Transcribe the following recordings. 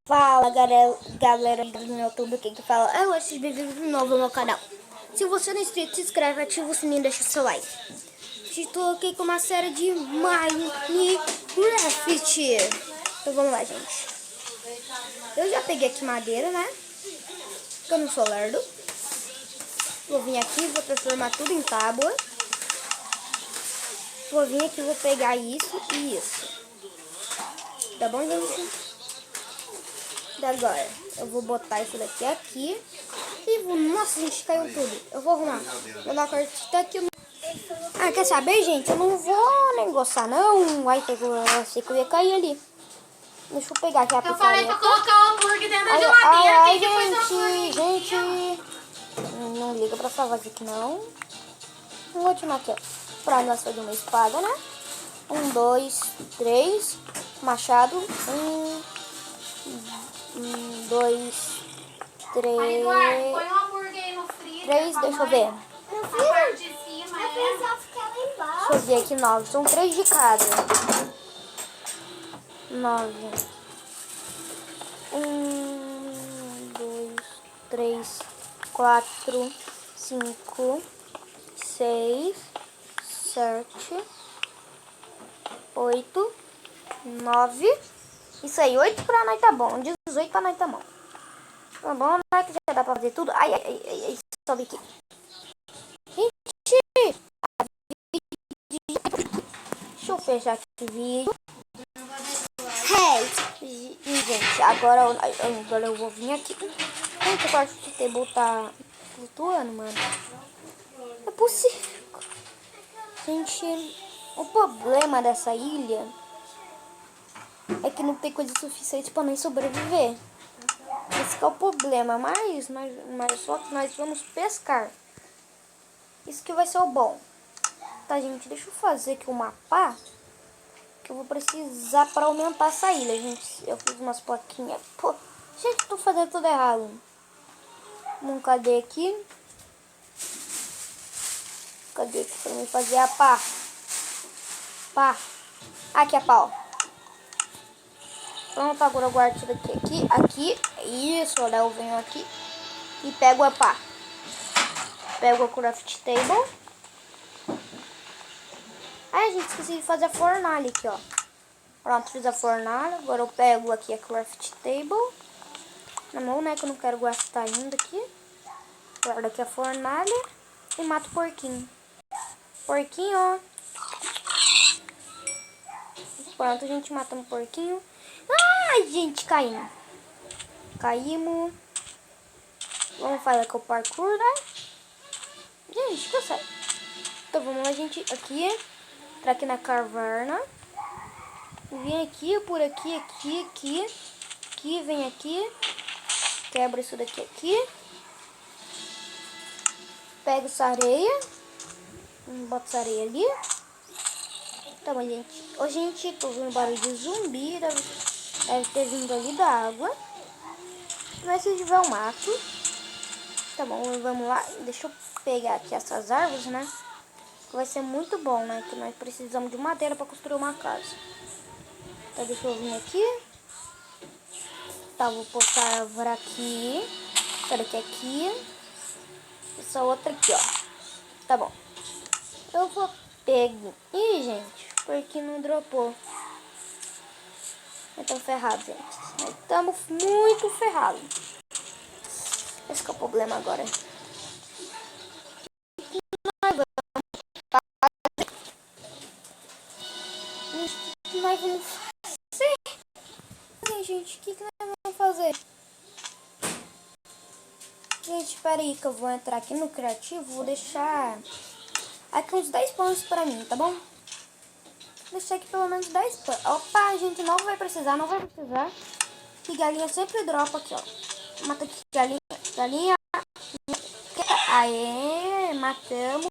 Fala galera do YouTube, quem que fala? Eu acho bem-vindo de novo ao meu canal. Se você não é inscrito, se inscreve, ativa o sininho e deixa o seu like. Estou aqui com uma série de Minecraft. Então vamos lá, gente. Eu já peguei aqui madeira, né? Porque eu não sou lerdo. Vou vir aqui, vou transformar tudo em tábua. Vou vir aqui, vou pegar isso e isso. Tá bom, gente? Agora, eu vou botar isso daqui aqui. E vou... Nossa, gente, caiu tudo. Eu vou arrumar. Vou dar a carta aqui. Ah, quer saber, gente? Eu não vou negociar, não. Ai, eu achei que eu ia cair ali. Deixa eu pegar aqui a picareta. Eu falei pra colocar o hambúrguer dentro da geladeira. Ai, Quem que pôs o hambúrguer? gente. Não liga pra essa voz aqui, não. Vou continuar aqui, ó. Pra nós fazer uma espada, né? 1, 2, 3. Machado. 1, 2, 3. Eduardo, põe o hambúrguer aí no freezer. 3, deixa eu ver. A parte de cima é... Deixa eu ver aqui, 9. São 3 de cada. 9. 1, 2, 3, 4, 5, 6, 7, 8, 9. Isso aí, 8 pra nós tá bom. 18 pra nós tá bom. Tá bom, né? Que já dá pra fazer tudo. Ai, sobe aqui. Gente! Deixa eu fechar aqui o vídeo. Hey! Gente, agora eu vou vir aqui. Gente, eu acho que o table tá flutuando, mano. É possível. Gente, o problema dessa ilha é que não tem coisa suficiente pra nem sobreviver. Esse que é o problema, mas só que nós vamos pescar. Isso que vai ser o bom. Tá, gente, deixa eu fazer aqui o mapa que eu vou precisar para aumentar essa ilha, gente. Eu fiz umas plaquinhas. Pô, gente, tô fazendo tudo errado. Cadê aqui? Cadê aqui pra mim fazer a pá? Pá. Aqui a pá, ó. Pronto, agora eu guardo isso daqui aqui. Isso, olha, eu venho aqui e pego a pá. Pego a craft table. Ai, gente, esqueci de fazer a fornalha aqui, ó. Pronto, fiz a fornalha. Agora eu pego aqui a craft table. Na mão, né, que eu não quero gastar ainda aqui. Guardo aqui a fornalha e mato o porquinho. Porquinho, ó. Pronto, a gente matamos o porquinho. Ai, gente, caímos. Caímos. Vamos fazer com o parkour, né? Gente, tá certo. Então vamos lá, gente. Aqui. Entrar aqui na caverna. Vem aqui, por aqui, aqui. Aqui, vem aqui. Quebra isso daqui aqui. Pega essa areia. Bota essa areia ali. Tá bom, gente. Ô, gente, tô ouvindo barulho de zumbi. Deve ter vindo ali da água. Mas se tiver um mato. Tá bom, vamos lá. Deixa eu pegar aqui essas árvores, né? Vai ser muito bom, né? Que nós precisamos de madeira para construir uma casa. Então deixa eu vir aqui. Tá, vou postar a árvore aqui. Essa daqui aqui. Essa outra aqui, ó. Tá bom. Eu vou pegar. Ih, gente, porque não dropou. Então ferrado, gente. Nós estamos muito ferrados. Esse que é o problema agora. Nós vamos fazer. Gente, o que nós vamos fazer? Gente, espera aí que eu vou entrar aqui no criativo. Vou deixar aqui uns 10 pães pra mim, tá bom? Vou deixar aqui pelo menos 10 pães. Opa, gente, não vai precisar. Que galinha sempre dropa aqui, ó. Mata aqui, galinha. Aê, matamos.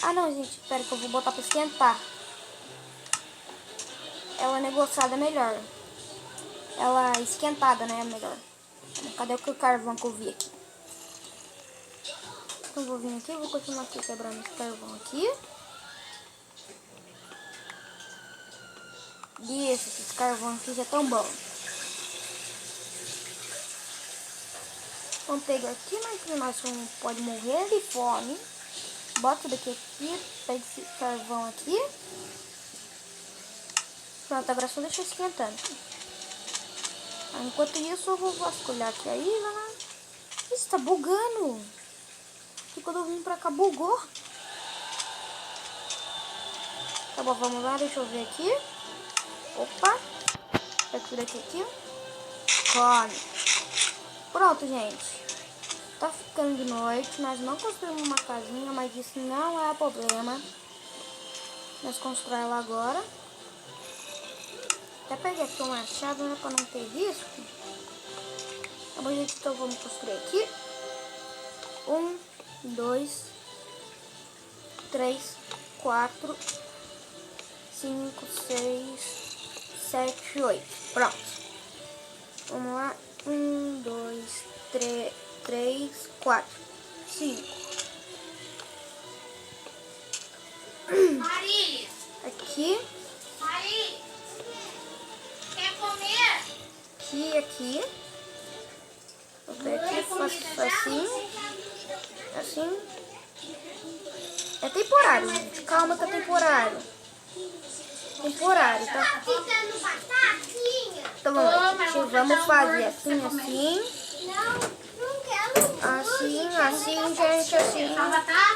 Ah, não, gente, espera que eu vou botar pra esquentar. Ela negociada é melhor. Ela esquentada, né, é melhor. Cadê o carvão que eu vi aqui? Então eu vou vir aqui, vou continuar aqui quebrando esse carvão aqui. Isso, esse carvão aqui já é tão bom. Vamos pegar aqui, mas que nós pode morrer de fome. Bota daqui aqui, pega esse carvão aqui. Pronto, agora só deixa esquentando. Enquanto isso eu vou vasculhar aqui a ilha, né? Isso tá bugando. E quando eu vim pra cá bugou. Tá bom, vamos lá, deixa eu ver aqui. Opa. Captura aqui. Come. Pronto, gente. Tá ficando de noite. Nós não construímos uma casinha, mas isso não é problema. Nós construímos ela agora. Até peguei aqui uma chave, né, pra não ter risco. Tá bom, gente, então vamos construir aqui. 1, 2, 3, 4, 5, 6, 7, 8. Pronto. Vamos lá. 1, 2, 3, 4, 5. Mari! Aqui. Mari! Quer comer? Aqui. Vou pegar aqui, faço assim. Assim. É temporário, gente. Calma que é temporário. Temporário, tá? Então vamos lá, gente. Vamos fazer assim, assim. Assim, assim, gente, assim.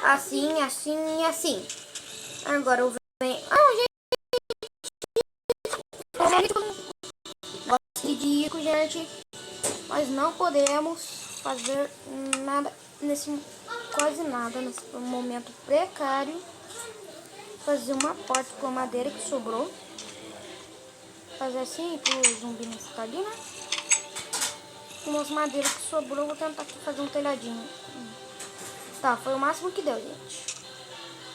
Assim, assim e assim. Agora eu venho. Gente. Gosto de rico, gente. Nós não podemos fazer nada quase nada nesse momento precário. Fazer uma porta com a madeira que sobrou. Fazer assim pro zumbi não ficar ali, né? Com as madeiras que sobrou, vou tentar aqui fazer um telhadinho. Tá, foi o máximo que deu, gente.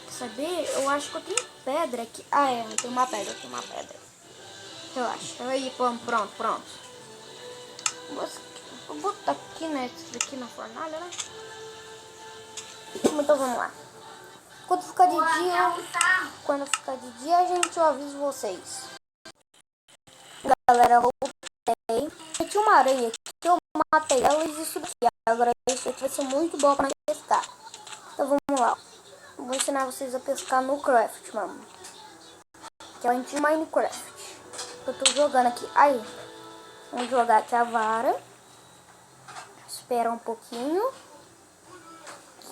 Quer saber? Eu acho que eu tenho pedra aqui. Ah, é, eu tenho uma pedra, Relaxa. Aí, pronto. Vou botar aqui, né? Isso daqui na fornalha, né? Então vamos lá. Quando ficar de dia, a gente eu aviso vocês. Galera, eu voltei. Tinha uma aranha aqui que eu matei ela e isso aqui. Agora isso aqui vai ser muito bom pra pescar. Então vamos lá. Eu vou ensinar vocês a pescar no craft, mano. Que é o anti-Minecraft. Eu tô jogando aqui. Aí, vamos jogar aqui a vara. Espera um pouquinho.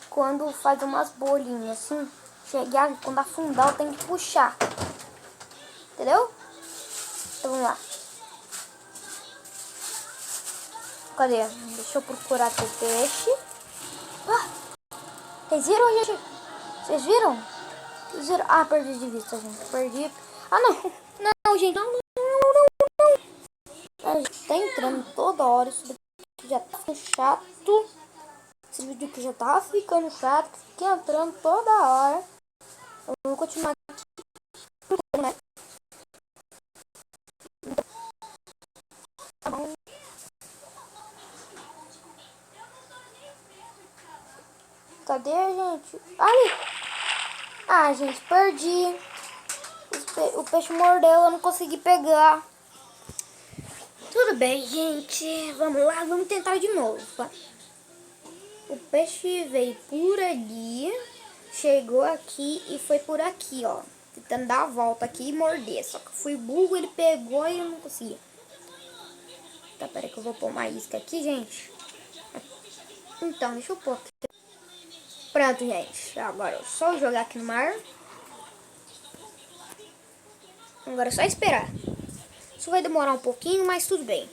Quando faz umas bolinhas assim, chegar, quando afundar, eu tenho que puxar. Entendeu? Então vamos lá. Cadê? Deixa eu procurar aqui o peixe. Ah! Vocês viram, gente? Vocês viram? Ah, perdi de vista, gente. Perdi. Ah, não. Não, gente. Não. A gente tá entrando toda hora. Isso daqui já tá ficando chato. Esse vídeo aqui já tá ficando chato. Fiquei entrando toda hora. Eu vou continuar aqui. Né? Tá bom. Cadê, gente? Ali! Ah, gente, perdi. O peixe mordeu, eu não consegui pegar. Tudo bem, gente. Vamos lá, vamos tentar de novo. O peixe veio por ali, chegou aqui e foi por aqui, ó. Tentando dar a volta aqui e morder. Só que eu fui burro, ele pegou e eu não consegui. Tá, peraí que eu vou pôr uma isca aqui, gente. Então, deixa eu pôr aqui. Pronto, gente. Agora é só jogar aqui no mar. Agora é só esperar. Isso vai demorar um pouquinho, mas tudo bem.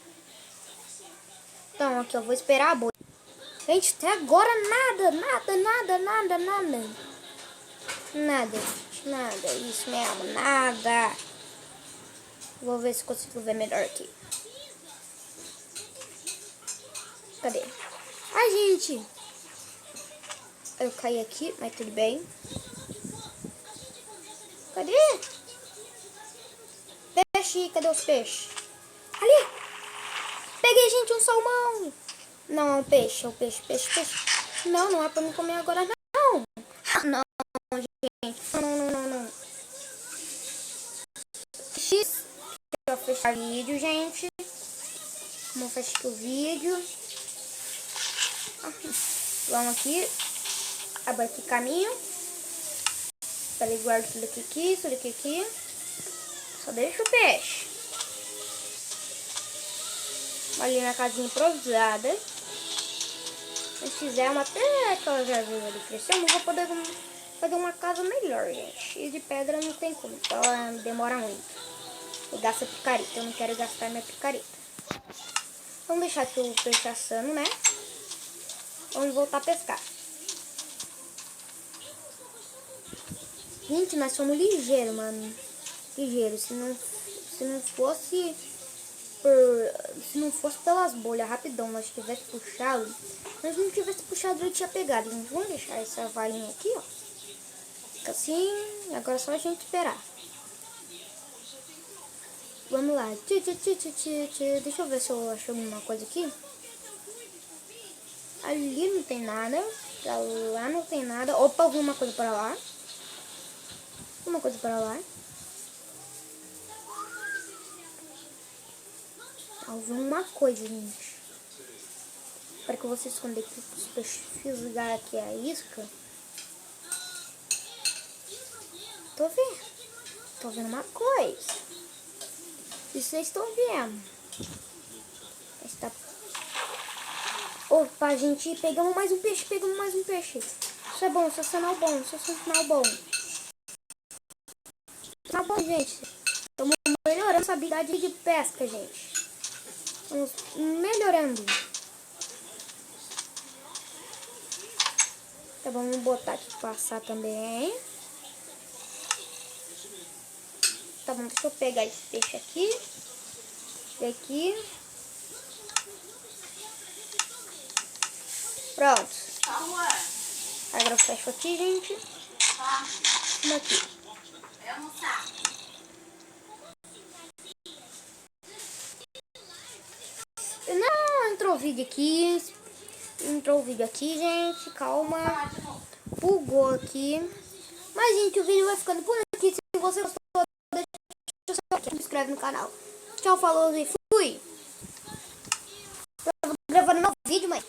Então, aqui eu vou esperar a boia. Gente, até agora nada. Nada, isso mesmo, nada. Vou ver se consigo ver melhor aqui. Cadê? Ai, gente. Eu caí aqui, mas tudo bem. Cadê? Peixe, cadê os peixes? Ali! Peguei, gente, um salmão. Não, é um peixe, peixe. Não é pra mim comer agora, não. Não, gente. Não. Deixa eu fechar o vídeo, gente. Vamos fechar o vídeo. Vamos aqui. Abre aqui caminho. Peraí, guarda isso daqui aqui, isso daqui aqui. Só deixa o peixe. Ali na casinha improvisada. Se fizermos até aquelas árvores ali crescendo, vou poder fazer uma casa melhor, gente. E de pedra não tem como, então demora muito. E gasta picareta, eu não quero gastar minha picareta. Vamos deixar aqui o peixe assando, né? Vamos voltar a pescar. Gente, nós somos ligeiros, mano. Ligeiros. Se não fosse pelas bolhas rapidão, nós tivesse puxado. Mas não tivesse puxado, eu tinha pegado. Gente, vamos deixar essa varinha aqui, ó. Fica assim. Agora é só a gente esperar. Vamos lá. Deixa eu ver se eu acho alguma coisa aqui. Ali não tem nada. Pra lá não tem nada. Opa, eu vi uma coisa para lá. Uma coisa para lá. Eu vi uma coisa, gente. Para que eu vou se esconder aqui. Os peixes fisgar aqui a isca. Tô vendo. Tô vendo uma coisa. E vocês estão vendo. Está... Opa, gente. Pegamos mais um peixe. Pegamos mais um peixe. Isso é bom. Isso é sinal bom. Isso é sinal bom. Tá bom, gente. Estamos melhorando essa habilidade de pesca, gente. Estamos melhorando. Tá bom, vamos botar aqui passar também. Tá bom, deixa eu pegar esse peixe aqui. E aqui. Pronto. Agora eu fecho aqui, gente. Vamos aqui. Não, entrou o vídeo aqui. Entrou o vídeo aqui, gente. Calma. Bugou aqui. Mas, gente, o vídeo vai ficando por aqui. Se você gostou, deixa o seu like, se inscreve no canal. Tchau, falou e fui. Gravando um novo vídeo, mãe.